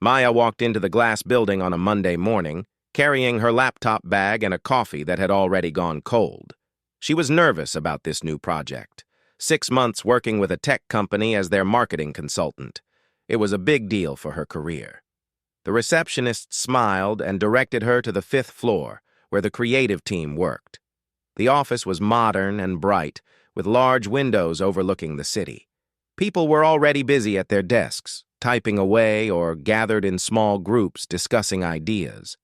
Maya walked into the glass building on a Monday morning, carrying her laptop bag and a coffee that had already gone cold. She was nervous about this new project. 6 months working with a tech company as their marketing consultant. It was a big deal for her career. The receptionist smiled and directed her to the 5th floor, where the creative team worked. The office was modern and bright, with large windows overlooking the city. People were already busy at their desks, typing away or gathered in small groups discussing ideas.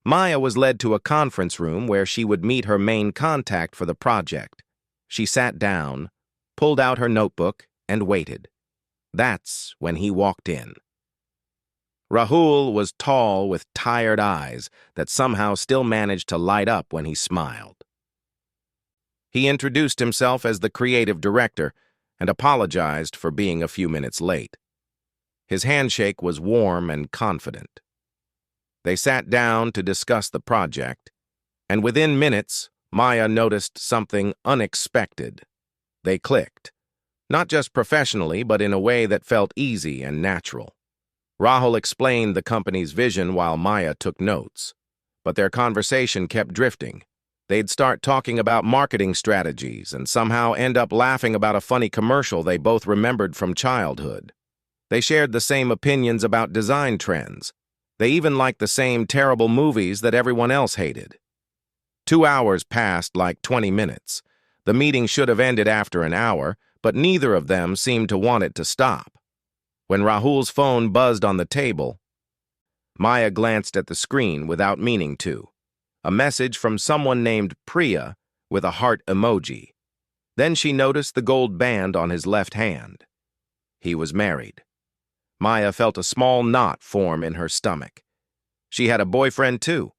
Maya was led to a conference room where she would meet her main contact for the project. She sat down, pulled out her notebook, and waited. That's when he walked in. Rahul was tall with tired eyes that somehow still managed to light up when he smiled. He introduced himself as the creative director and apologized for being a few minutes late. His handshake was warm and confident. They sat down to discuss the project, and within minutes, Maya noticed something unexpected. They clicked, not just professionally, but in a way that felt easy and natural. Rahul explained the company's vision while Maya took notes, but their conversation kept drifting. They'd start talking about marketing strategies and somehow end up laughing about a funny commercial they both remembered from childhood. They shared the same opinions about design trends. They even liked the same terrible movies that everyone else hated. 2 hours passed like 20 minutes. The meeting should have ended after an hour, but neither of them seemed to want it to stop. When Rahul's phone buzzed on the table, Maya glanced at the screen without meaning to. A message from someone named Priya with a heart emoji. Then she noticed the gold band on his left hand. He was married. Maya felt a small knot form in her stomach. She had a boyfriend too.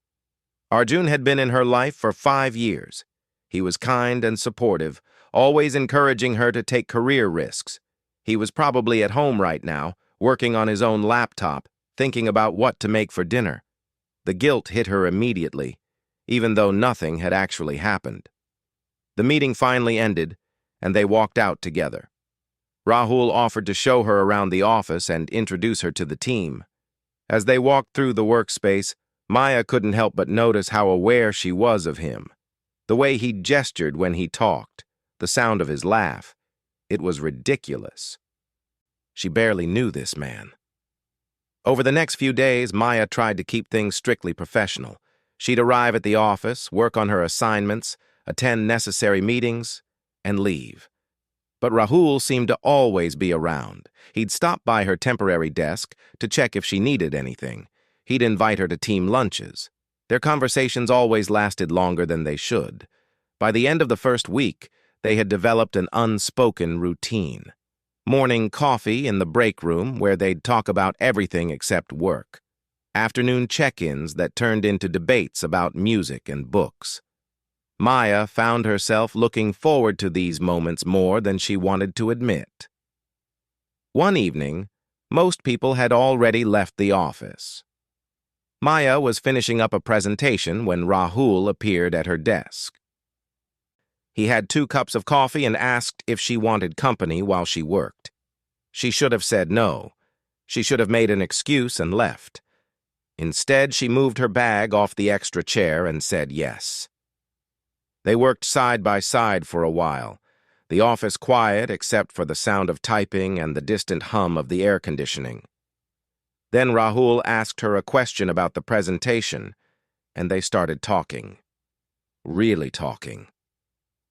Arjun had been in her life for 5 years. He was kind and supportive, always encouraging her to take career risks. He was probably at home right now, working on his own laptop, thinking about what to make for dinner. The guilt hit her immediately, even though nothing had actually happened. The meeting finally ended, and they walked out together. Rahul offered to show her around the office and introduce her to the team. As they walked through the workspace, Maya couldn't help but notice how aware she was of him. The way he gestured when he talked, the sound of his laugh. It was ridiculous. She barely knew this man. Over the next few days, Maya tried to keep things strictly professional. She'd arrive at the office, work on her assignments, attend necessary meetings, and leave. But Rahul seemed to always be around. He'd stop by her temporary desk to check if she needed anything. He'd invite her to team lunches. Their conversations always lasted longer than they should. By the end of the first week, they had developed an unspoken routine. Morning coffee in the break room where they'd talk about everything except work. Afternoon check-ins that turned into debates about music and books. Maya found herself looking forward to these moments more than she wanted to admit. One evening, most people had already left the office. Maya was finishing up a presentation when Rahul appeared at her desk. He had 2 cups of coffee and asked if she wanted company while she worked. She should have said no. She should have made an excuse and left. Instead, she moved her bag off the extra chair and said yes. They worked side by side for a while, the office quiet except for the sound of typing and the distant hum of the air conditioning. Then Rahul asked her a question about the presentation, and they started talking. Really talking.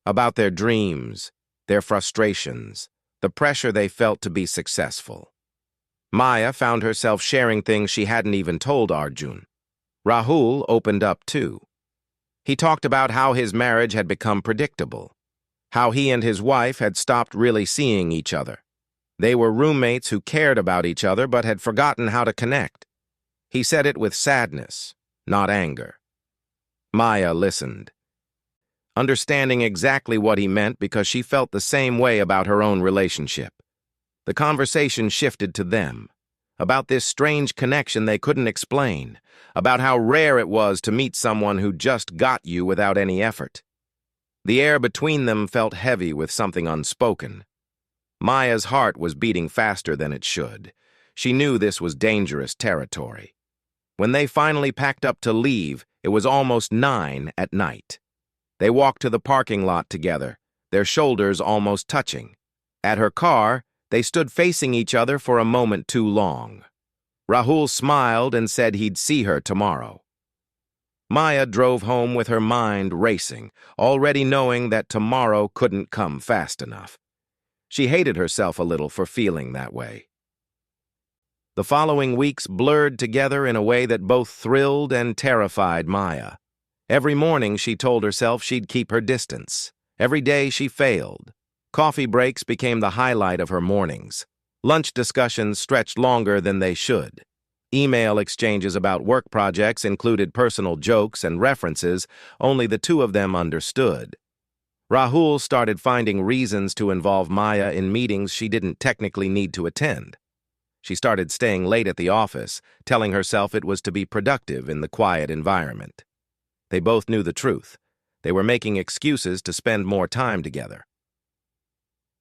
About their dreams, their frustrations, the pressure they felt to be successful. Maya found herself sharing things she hadn't even told Arjun. Rahul opened up too. He talked about how his marriage had become predictable, how he and his wife had stopped really seeing each other. They were roommates who cared about each other but had forgotten how to connect. He said it with sadness, not anger. Maya listened, understanding exactly what he meant because she felt the same way about her own relationship. The conversation shifted to them, about this strange connection they couldn't explain, about how rare it was to meet someone who just got you without any effort. The air between them felt heavy with something unspoken. Maya's heart was beating faster than it should. She knew this was dangerous territory. When they finally packed up to leave, it was almost 9 at night. They walked to the parking lot together, their shoulders almost touching. At her car, they stood facing each other for a moment too long. Rahul smiled and said he'd see her tomorrow. Maya drove home with her mind racing, already knowing that tomorrow couldn't come fast enough. She hated herself a little for feeling that way. The following weeks blurred together in a way that both thrilled and terrified Maya. Every morning she told herself she'd keep her distance. Every day she failed. Coffee breaks became the highlight of her mornings. Lunch discussions stretched longer than they should. Email exchanges about work projects included personal jokes and references only the two of them understood. Rahul started finding reasons to involve Maya in meetings she didn't technically need to attend. She started staying late at the office, telling herself it was to be productive in the quiet environment. They both knew the truth. They were making excuses to spend more time together.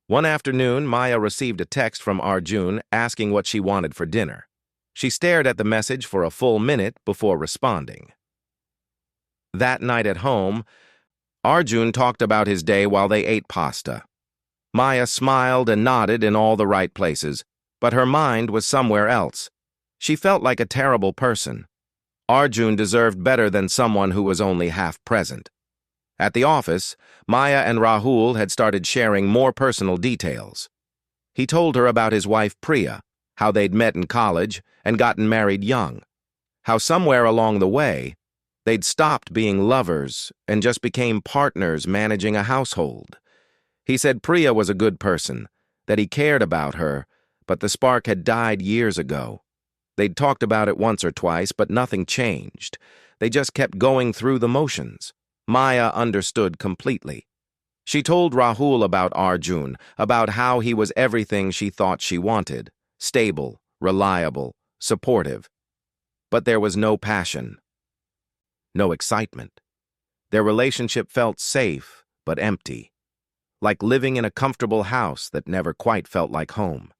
One afternoon, Maya received a text from Arjun asking what she wanted for dinner. She stared at the message for a full minute before responding. That night at home, Arjun talked about his day while they ate pasta. Maya smiled and nodded in all the right places, but her mind was somewhere else. She felt like a terrible person. Arjun deserved better than someone who was only half present. At the office, Maya and Rahul had started sharing more personal details. He told her about his wife Priya, how they'd met in college and gotten married young, how somewhere along the way, they'd stopped being lovers and just became partners managing a household. He said Priya was a good person, that he cared about her, but the spark had died years ago. They'd talked about it once or twice, but nothing changed. They just kept going through the motions. Maya understood completely. She told Rahul about Arjun, about how he was everything she thought she wanted, stable, reliable, supportive. But there was no passion, no excitement. Their relationship felt safe, but empty, like living in a comfortable house that never quite felt like home.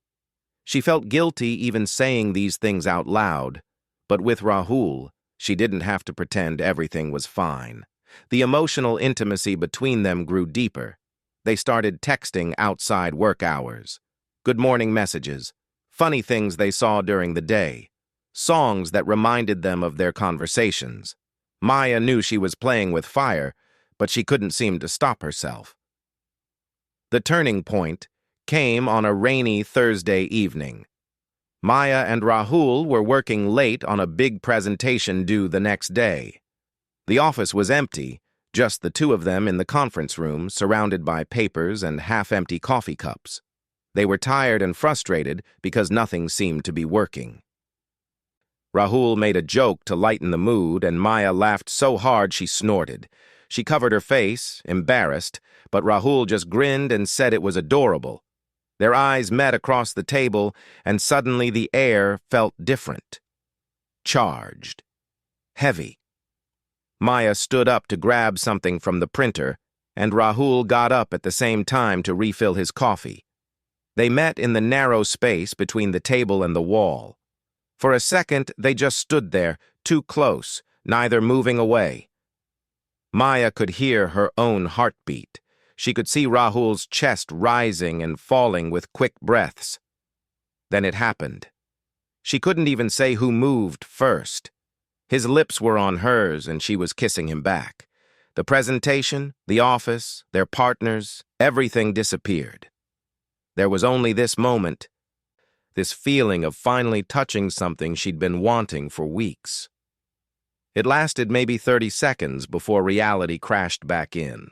She felt guilty even saying these things out loud, but with Rahul, she didn't have to pretend everything was fine. The emotional intimacy between them grew deeper. They started texting outside work hours, good morning messages, funny things they saw during the day, songs that reminded them of their conversations. Maya knew she was playing with fire, but she couldn't seem to stop herself. The turning point came on a rainy Thursday evening. Maya and Rahul were working late on a big presentation due the next day. The office was empty, just the two of them in the conference room, surrounded by papers and half-empty coffee cups. They were tired and frustrated because nothing seemed to be working. Rahul made a joke to lighten the mood, and Maya laughed so hard she snorted. She covered her face, embarrassed, but Rahul just grinned and said it was adorable. Their eyes met across the table, and suddenly the air felt different. Charged. Heavy. Maya stood up to grab something from the printer, and Rahul got up at the same time to refill his coffee. They met in the narrow space between the table and the wall. For a second, they just stood there, too close, neither moving away. Maya could hear her own heartbeat. She could see Rahul's chest rising and falling with quick breaths. Then it happened. She couldn't even say who moved first. His lips were on hers, and she was kissing him back. The presentation, the office, their partners, everything disappeared. There was only this moment, this feeling of finally touching something she'd been wanting for weeks. It lasted maybe 30 seconds before reality crashed back in.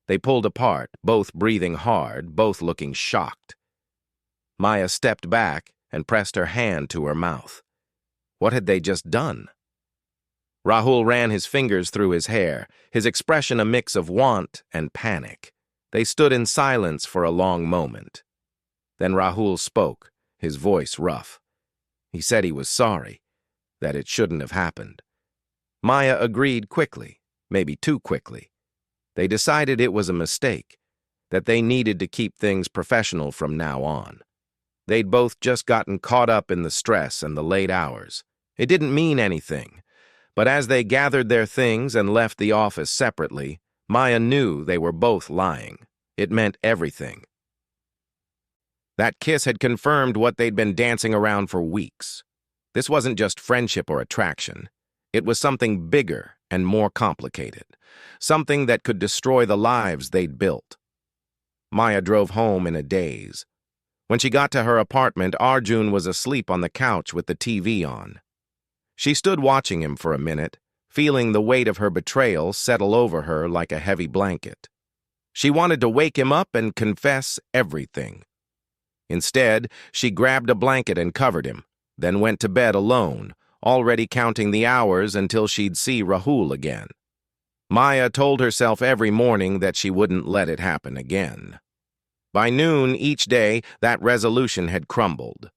They pulled apart, both breathing hard, both looking shocked. Maya stepped back and pressed her hand to her mouth. What had they just done? Rahul ran his fingers through his hair, his expression a mix of want and panic. They stood in silence for a long moment. Then Rahul spoke, his voice rough. He said he was sorry, that it shouldn't have happened. Maya agreed quickly, maybe too quickly. They decided it was a mistake, that they needed to keep things professional from now on. They'd both just gotten caught up in the stress and the late hours. It didn't mean anything, but as they gathered their things and left the office separately, Maya knew they were both lying. It meant everything. That kiss had confirmed what they'd been dancing around for weeks. This wasn't just friendship or attraction. It was something bigger and more complicated, something that could destroy the lives they'd built. Maya drove home in a daze. When she got to her apartment, Arjun was asleep on the couch with the TV on. She stood watching him for a minute, feeling the weight of her betrayal settle over her like a heavy blanket. She wanted to wake him up and confess everything. Instead, she grabbed a blanket and covered him, then went to bed alone, already counting the hours until she'd see Rahul again. Maya told herself every morning that she wouldn't let it happen again. By noon each day, that resolution had crumbled.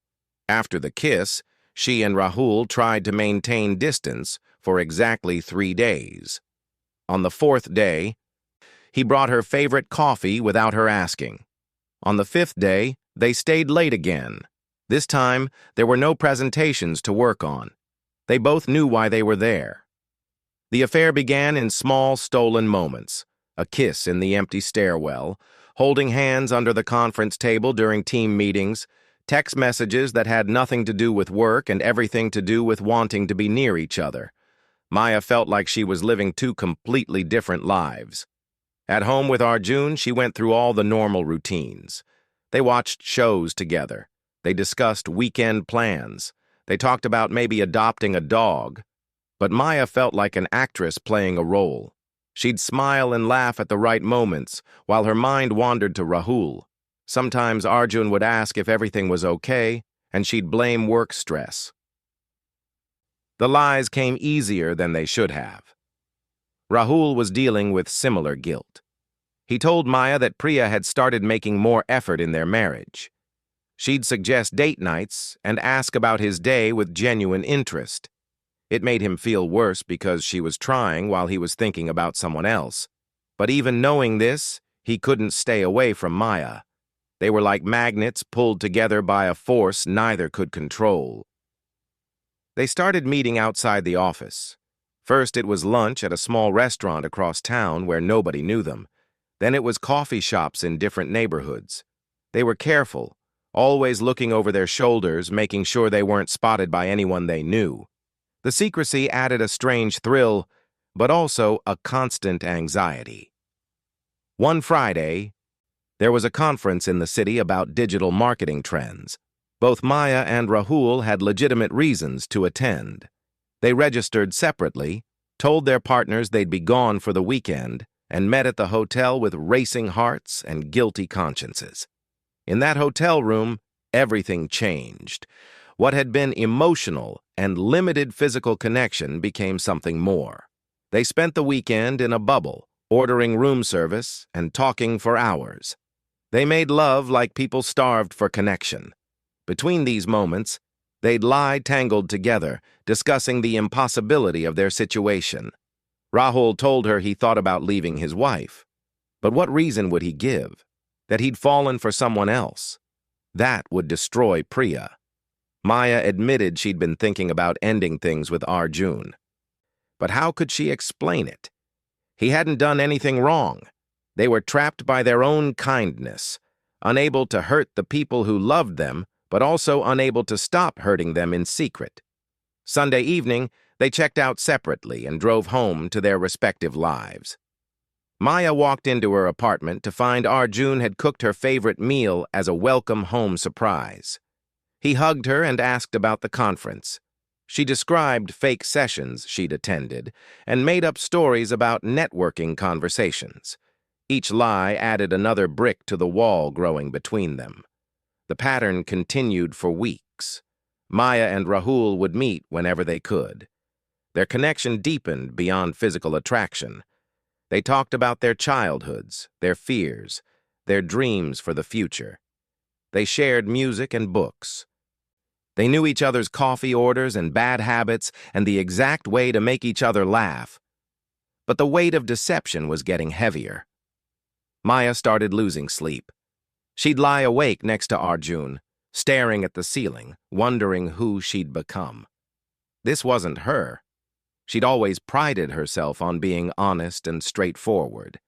After the kiss, she and Rahul tried to maintain distance for exactly 3 days. On the 4th day, he brought her favorite coffee without her asking. On the 5th day, they stayed late again. This time, there were no presentations to work on. They both knew why they were there. The affair began in small, stolen moments. A kiss in the empty stairwell, holding hands under the conference table during team meetings, text messages that had nothing to do with work and everything to do with wanting to be near each other. Maya felt like she was living 2 completely different lives. At home with Arjun, she went through all the normal routines. They watched shows together. They discussed weekend plans. They talked about maybe adopting a dog. But Maya felt like an actress playing a role. She'd smile and laugh at the right moments, while her mind wandered to Rahul. Sometimes Arjun would ask if everything was okay, and she'd blame work stress. The lies came easier than they should have. Rahul was dealing with similar guilt. He told Maya that Priya had started making more effort in their marriage. She'd suggest date nights and ask about his day with genuine interest. It made him feel worse because she was trying while he was thinking about someone else. But even knowing this, he couldn't stay away from Maya. They were like magnets pulled together by a force neither could control. They started meeting outside the office. First, it was lunch at a small restaurant across town where nobody knew them. Then it was coffee shops in different neighborhoods. They were careful, always looking over their shoulders, making sure they weren't spotted by anyone they knew. The secrecy added a strange thrill, but also a constant anxiety. One Friday, there was a conference in the city about digital marketing trends. Both Maya and Rahul had legitimate reasons to attend. They registered separately, told their partners they'd be gone for the weekend, and met at the hotel with racing hearts and guilty consciences. In that hotel room, everything changed. What had been emotional and limited physical connection became something more. They spent the weekend in a bubble, ordering room service and talking for hours. They made love like people starved for connection. Between these moments, they'd lie tangled together, discussing the impossibility of their situation. Rahul told her he thought about leaving his wife. But what reason would he give? That he'd fallen for someone else. That would destroy Priya. Maya admitted she'd been thinking about ending things with Arjun. But how could she explain it? He hadn't done anything wrong. They were trapped by their own kindness, unable to hurt the people who loved them, but also unable to stop hurting them in secret. Sunday evening, they checked out separately and drove home to their respective lives. Maya walked into her apartment to find Arjun had cooked her favorite meal as a welcome home surprise. He hugged her and asked about the conference. She described fake sessions she'd attended and made up stories about networking conversations. Each lie added another brick to the wall growing between them. The pattern continued for weeks. Maya and Rahul would meet whenever they could. Their connection deepened beyond physical attraction. They talked about their childhoods, their fears, their dreams for the future. They shared music and books. They knew each other's coffee orders and bad habits and the exact way to make each other laugh. But the weight of deception was getting heavier. Maya started losing sleep. She'd lie awake next to Arjun, staring at the ceiling, wondering who she'd become. This wasn't her. She'd always prided herself on being honest and straightforward.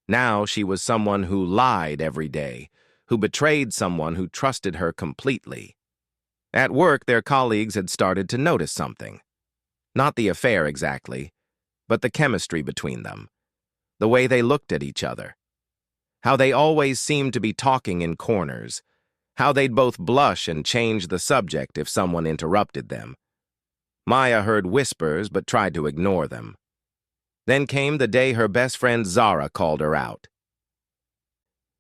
Now she was someone who lied every day, who betrayed someone who trusted her completely. At work, their colleagues had started to notice something. Not the affair exactly, but the chemistry between them. The way they looked at each other. How they always seemed to be talking in corners. How they'd both blush and change the subject if someone interrupted them. Maya heard whispers but tried to ignore them. Then came the day her best friend Zara called her out.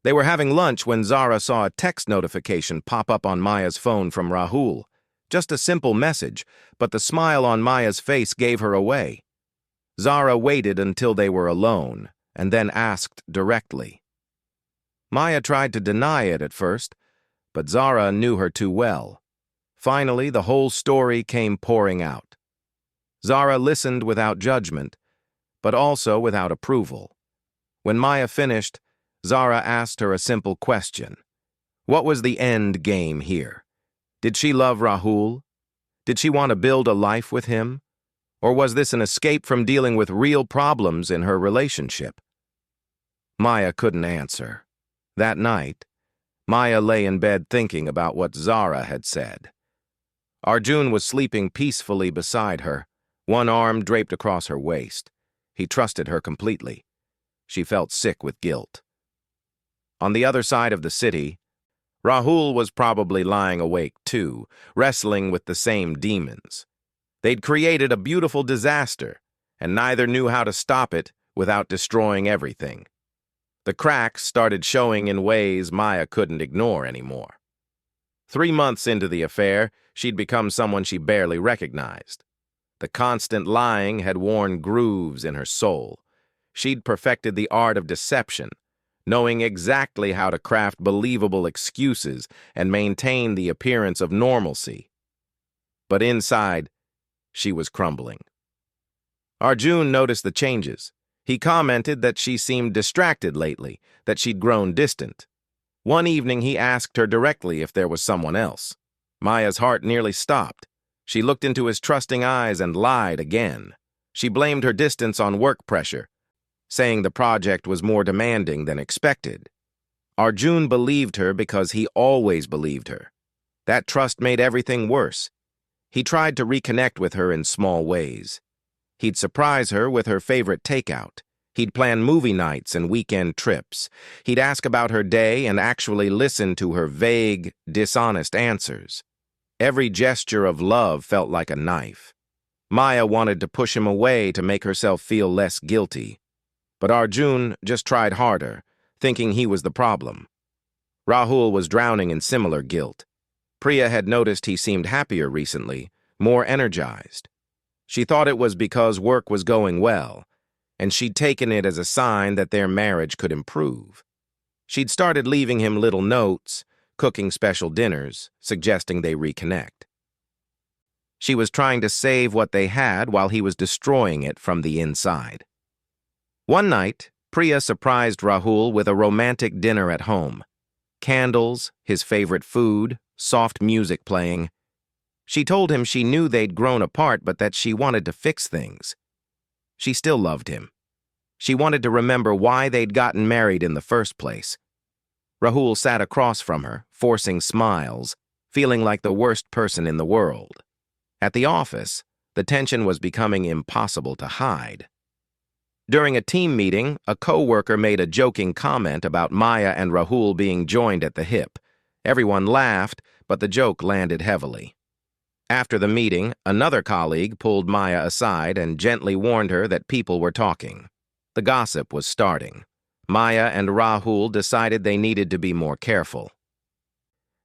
They were having lunch when Zara saw a text notification pop up on Maya's phone from Rahul. Just a simple message, but the smile on Maya's face gave her away. Zara waited until they were alone, and then asked directly. Maya tried to deny it at first, but Zara knew her too well. Finally, the whole story came pouring out. Zara listened without judgment, but also without approval. When Maya finished, Zara asked her a simple question. What was the end game here? Did she love Rahul? Did she want to build a life with him? Or was this an escape from dealing with real problems in her relationship? Maya couldn't answer. That night, Maya lay in bed thinking about what Zara had said. Arjun was sleeping peacefully beside her, one arm draped across her waist. He trusted her completely. She felt sick with guilt. On the other side of the city, Rahul was probably lying awake too, wrestling with the same demons. They'd created a beautiful disaster, and neither knew how to stop it without destroying everything. The cracks started showing in ways Maya couldn't ignore anymore. 3 months into the affair, she'd become someone she barely recognized. The constant lying had worn grooves in her soul. She'd perfected the art of deception, knowing exactly how to craft believable excuses and maintain the appearance of normalcy. But inside, she was crumbling. Arjun noticed the changes. He commented that she seemed distracted lately, that she'd grown distant. One evening he asked her directly if there was someone else. Maya's heart nearly stopped. She looked into his trusting eyes and lied again. She blamed her distance on work pressure, saying the project was more demanding than expected. Arjun believed her because he always believed her. That trust made everything worse. He tried to reconnect with her in small ways. He'd surprise her with her favorite takeout. He'd plan movie nights and weekend trips. He'd ask about her day and actually listen to her vague, dishonest answers. Every gesture of love felt like a knife. Maya wanted to push him away to make herself feel less guilty. But Arjun just tried harder, thinking he was the problem. Rahul was drowning in similar guilt. Priya had noticed he seemed happier recently, more energized. She thought it was because work was going well, and she'd taken it as a sign that their marriage could improve. She'd started leaving him little notes, cooking special dinners, suggesting they reconnect. She was trying to save what they had while he was destroying it from the inside. One night, Priya surprised Rahul with a romantic dinner at home. Candles, his favorite food, soft music playing. She told him she knew they'd grown apart, but that she wanted to fix things. She still loved him. She wanted to remember why they'd gotten married in the first place. Rahul sat across from her, forcing smiles, feeling like the worst person in the world. At the office, the tension was becoming impossible to hide. During a team meeting, a co-worker made a joking comment about Maya and Rahul being joined at the hip. Everyone laughed, but the joke landed heavily. After the meeting, another colleague pulled Maya aside and gently warned her that people were talking. The gossip was starting. Maya and Rahul decided they needed to be more careful.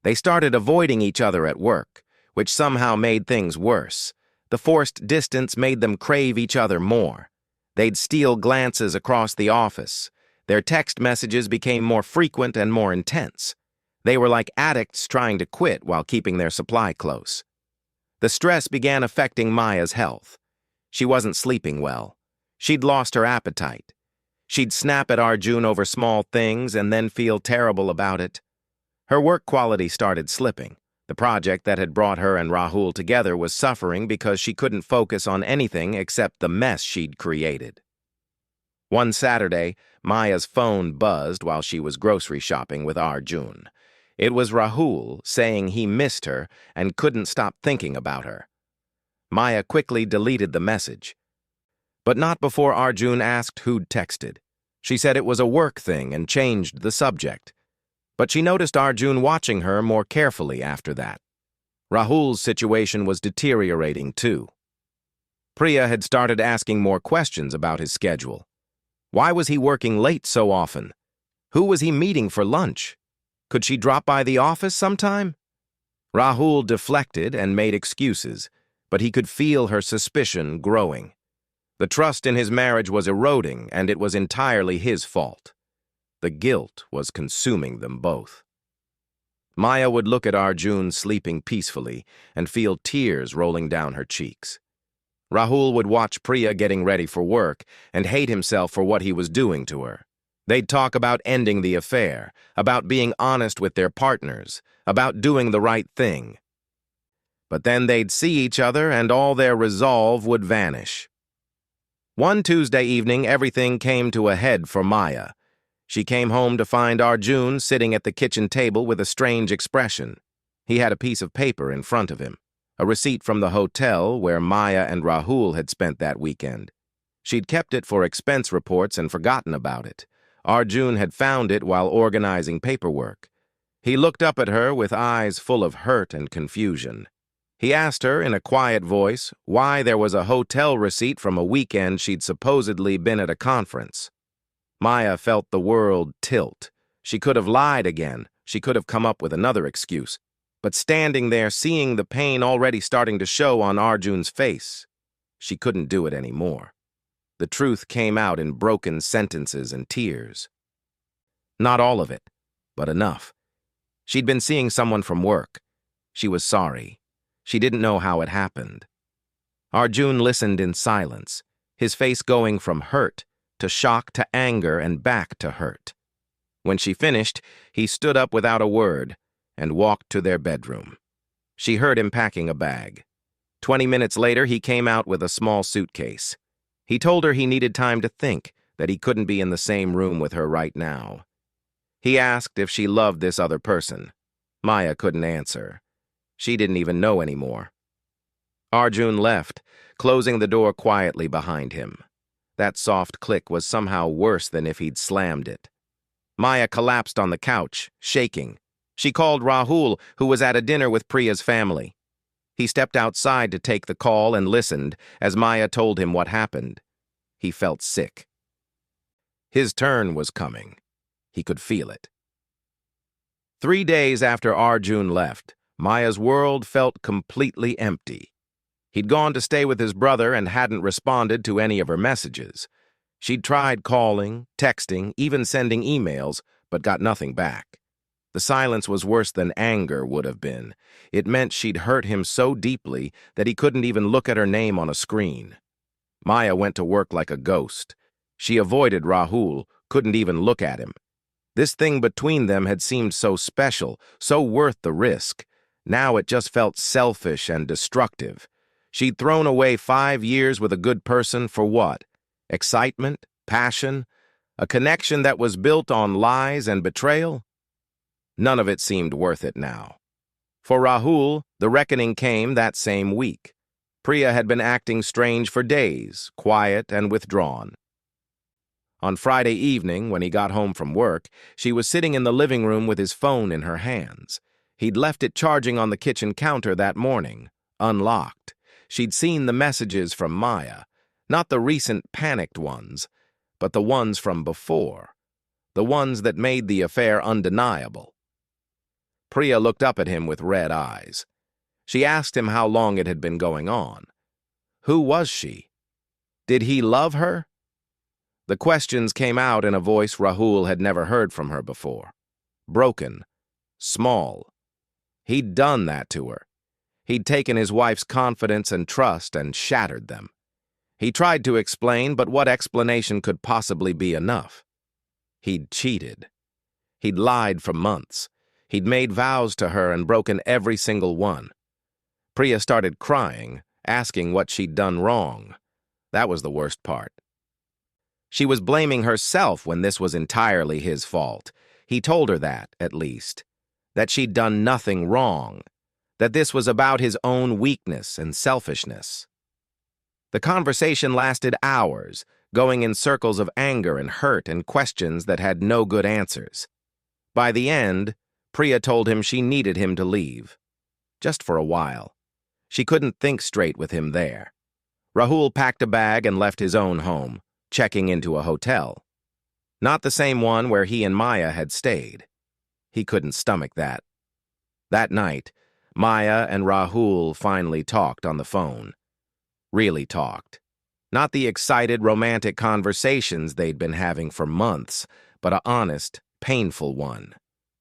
They started avoiding each other at work, which somehow made things worse. The forced distance made them crave each other more. They'd steal glances across the office. Their text messages became more frequent and more intense. They were like addicts trying to quit while keeping their supply close. The stress began affecting Maya's health. She wasn't sleeping well. She'd lost her appetite. She'd snap at Arjun over small things and then feel terrible about it. Her work quality started slipping. The project that had brought her and Rahul together was suffering because she couldn't focus on anything except the mess she'd created. One Saturday, Maya's phone buzzed while she was grocery shopping with Arjun. It was Rahul saying he missed her and couldn't stop thinking about her. Maya quickly deleted the message, but not before Arjun asked who'd texted. She said it was a work thing and changed the subject. But she noticed Arjun watching her more carefully after that. Rahul's situation was deteriorating too. Priya had started asking more questions about his schedule. Why was he working late so often? Who was he meeting for lunch? Could she drop by the office sometime? Rahul deflected and made excuses, but he could feel her suspicion growing. The trust in his marriage was eroding, and it was entirely his fault. The guilt was consuming them both. Maya would look at Arjun sleeping peacefully and feel tears rolling down her cheeks. Rahul would watch Priya getting ready for work and hate himself for what he was doing to her. They'd talk about ending the affair, about being honest with their partners, about doing the right thing. But then they'd see each other and all their resolve would vanish. One Tuesday evening, everything came to a head for Maya. She came home to find Arjun sitting at the kitchen table with a strange expression. He had a piece of paper in front of him, a receipt from the hotel where Maya and Rahul had spent that weekend. She'd kept it for expense reports and forgotten about it. Arjun had found it while organizing paperwork. He looked up at her with eyes full of hurt and confusion. He asked her in a quiet voice why there was a hotel receipt from a weekend she'd supposedly been at a conference. Maya felt the world tilt. She could have lied again. She could have come up with another excuse. But standing there, seeing the pain already starting to show on Arjun's face, she couldn't do it anymore. The truth came out in broken sentences and tears. Not all of it, but enough. She'd been seeing someone from work. She was sorry. She didn't know how it happened. Arjun listened in silence, his face going from hurt to shock to anger and back to hurt. When she finished, he stood up without a word and walked to their bedroom. She heard him packing a bag. 20 minutes later, he came out with a small suitcase. He told her he needed time to think, that he couldn't be in the same room with her right now. He asked if she loved this other person. Maya couldn't answer. She didn't even know anymore. Arjun left, closing the door quietly behind him. That soft click was somehow worse than if he'd slammed it. Maya collapsed on the couch, shaking. She called Rahul, who was at a dinner with Priya's family. He stepped outside to take the call and listened as Maya told him what happened. He felt sick. His turn was coming. He could feel it. 3 days after Arjun left, Maya's world felt completely empty. He'd gone to stay with his brother and hadn't responded to any of her messages. She'd tried calling, texting, even sending emails, but got nothing back. The silence was worse than anger would have been. It meant she'd hurt him so deeply that he couldn't even look at her name on a screen. Maya went to work like a ghost. She avoided Rahul, couldn't even look at him. This thing between them had seemed so special, so worth the risk. Now it just felt selfish and destructive. She'd thrown away 5 years with a good person for what? Excitement? Passion? A connection that was built on lies and betrayal? None of it seemed worth it now. For Rahul, the reckoning came that same week. Priya had been acting strange for days, quiet and withdrawn. On Friday evening, when he got home from work, she was sitting in the living room with his phone in her hands. He'd left it charging on the kitchen counter that morning, unlocked. She'd seen the messages from Maya, not the recent panicked ones, but the ones from before, the ones that made the affair undeniable. Priya looked up at him with red eyes. She asked him how long it had been going on. Who was she? Did he love her? The questions came out in a voice Rahul had never heard from her before. Broken, small. He'd done that to her. He'd taken his wife's confidence and trust and shattered them. He tried to explain, but what explanation could possibly be enough? He'd cheated. He'd lied for months. He'd made vows to her and broken every single one. Priya started crying, asking what she'd done wrong. That was the worst part. She was blaming herself when this was entirely his fault. He told her that, at least. That she'd done nothing wrong. That this was about his own weakness and selfishness. The conversation lasted hours, going in circles of anger and hurt and questions that had no good answers. By the end, Priya told him she needed him to leave. Just for a while. She couldn't think straight with him there. Rahul packed a bag and left his own home, checking into a hotel. Not the same one where he and Maya had stayed. He couldn't stomach that. That night, Maya and Rahul finally talked on the phone. Really talked. Not the excited, romantic conversations they'd been having for months, but an honest, painful one.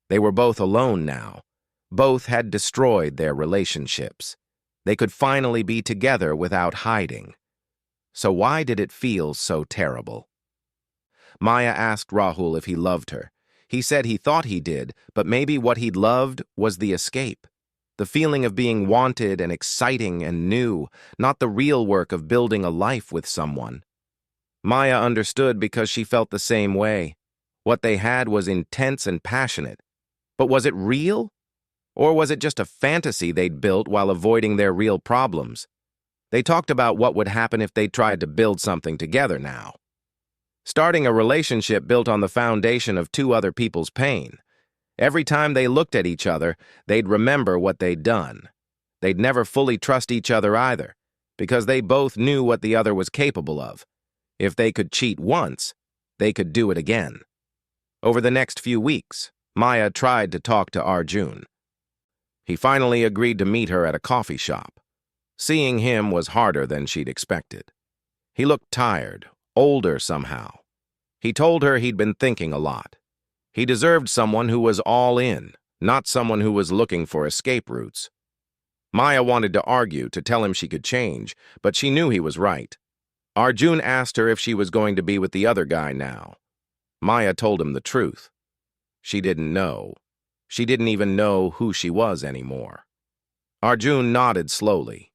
They were both alone now. Both had destroyed their relationships. They could finally be together without hiding. So why did it feel so terrible? Maya asked Rahul if he loved her. He said he thought he did, but maybe what he'd loved was the escape. The feeling of being wanted and exciting and new, not the real work of building a life with someone. Maya understood because she felt the same way. What they had was intense and passionate. But was it real? Or was it just a fantasy they'd built while avoiding their real problems? They talked about what would happen if they tried to build something together now. Starting a relationship built on the foundation of two other people's pain. Every time they looked at each other, they'd remember what they'd done. They'd never fully trust each other either, because they both knew what the other was capable of. If they could cheat once, they could do it again. Over the next few weeks, Maya tried to talk to Arjun. He finally agreed to meet her at a coffee shop. Seeing him was harder than she'd expected. He looked tired, older somehow. He told her he'd been thinking a lot. He deserved someone who was all in, not someone who was looking for escape routes. Maya wanted to argue, to tell him she could change, but she knew he was right. Arjun asked her if she was going to be with the other guy now. Maya told him the truth. She didn't know. She didn't even know who she was anymore. Arjun nodded slowly.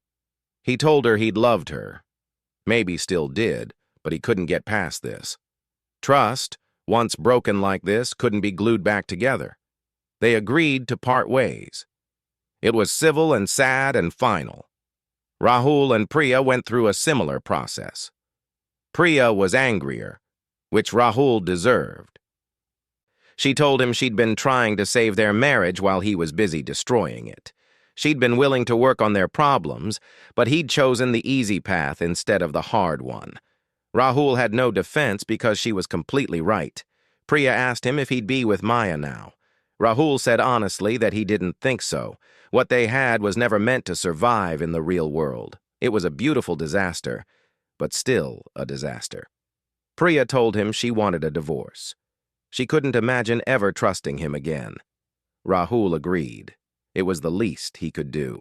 He told her he'd loved her. Maybe still did, but he couldn't get past this. Trust, once broken like this, couldn't be glued back together. They agreed to part ways. It was civil and sad and final. Rahul and Priya went through a similar process. Priya was angrier, which Rahul deserved. She told him she'd been trying to save their marriage while he was busy destroying it. She'd been willing to work on their problems, but he'd chosen the easy path instead of the hard one. Rahul had no defense because she was completely right. Priya asked him if he'd be with Maya now. Rahul said honestly that he didn't think so. What they had was never meant to survive in the real world. It was a beautiful disaster, but still a disaster. Priya told him she wanted a divorce. She couldn't imagine ever trusting him again. Rahul agreed. It was the least he could do.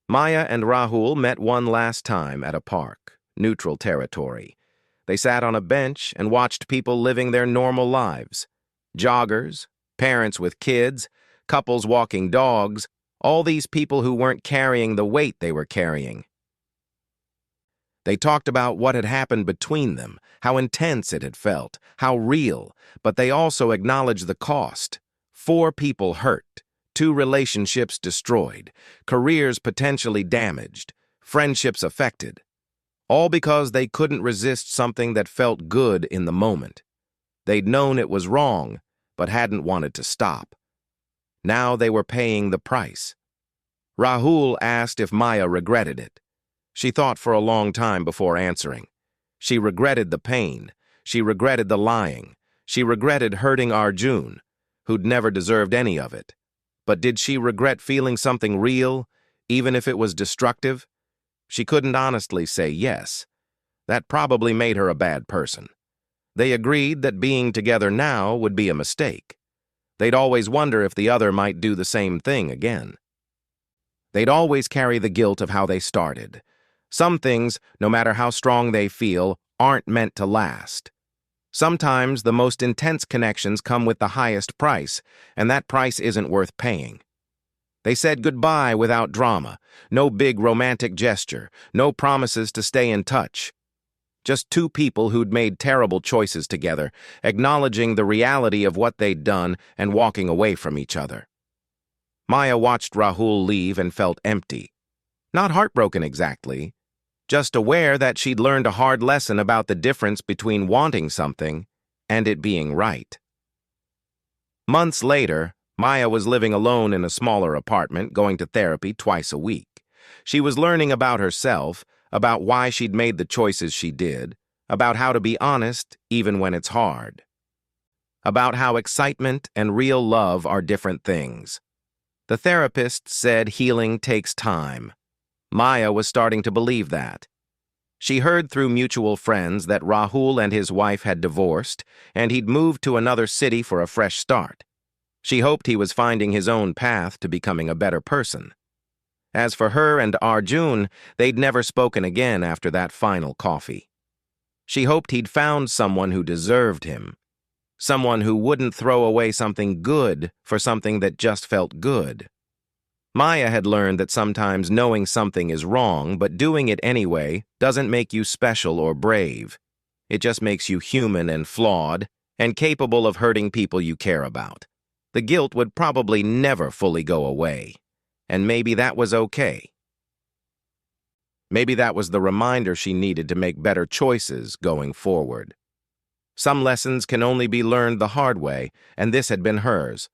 Maya and Rahul met one last time at a park, neutral territory. They sat on a bench and watched people living their normal lives. Joggers, parents with kids, couples walking dogs, all these people who weren't carrying the weight they were carrying. They talked about what had happened between them, how intense it had felt, how real, but they also acknowledged the cost. 4 people hurt, 2 relationships destroyed, careers potentially damaged, friendships affected. All because they couldn't resist something that felt good in the moment. They'd known it was wrong, but hadn't wanted to stop. Now they were paying the price. Rahul asked if Maya regretted it. She thought for a long time before answering. She regretted the pain. She regretted the lying. She regretted hurting Arjun, who'd never deserved any of it. But did she regret feeling something real, even if it was destructive? She couldn't honestly say yes. That probably made her a bad person. They agreed that being together now would be a mistake. They'd always wonder if the other might do the same thing again. They'd always carry the guilt of how they started. Some things, no matter how strong they feel, aren't meant to last. Sometimes the most intense connections come with the highest price, and that price isn't worth paying. They said goodbye without drama, no big romantic gesture, no promises to stay in touch. Just two people who'd made terrible choices together, acknowledging the reality of what they'd done and walking away from each other. Maya watched Rahul leave and felt empty. Not heartbroken exactly, just aware that she'd learned a hard lesson about the difference between wanting something and it being right. Months later, Maya was living alone in a smaller apartment, going to therapy twice a week. She was learning about herself, about why she'd made the choices she did, about how to be honest even when it's hard, about how excitement and real love are different things. The therapist said healing takes time. Maya was starting to believe that. She heard through mutual friends that Rahul and his wife had divorced, and he'd moved to another city for a fresh start. She hoped he was finding his own path to becoming a better person. As for her and Arjun, they'd never spoken again after that final coffee. She hoped he'd found someone who deserved him, someone who wouldn't throw away something good for something that just felt good. Maya had learned that sometimes knowing something is wrong, but doing it anyway doesn't make you special or brave. It just makes you human and flawed, and capable of hurting people you care about. The guilt would probably never fully go away, and maybe that was okay. Maybe that was the reminder she needed to make better choices going forward. Some lessons can only be learned the hard way, and this had been hers.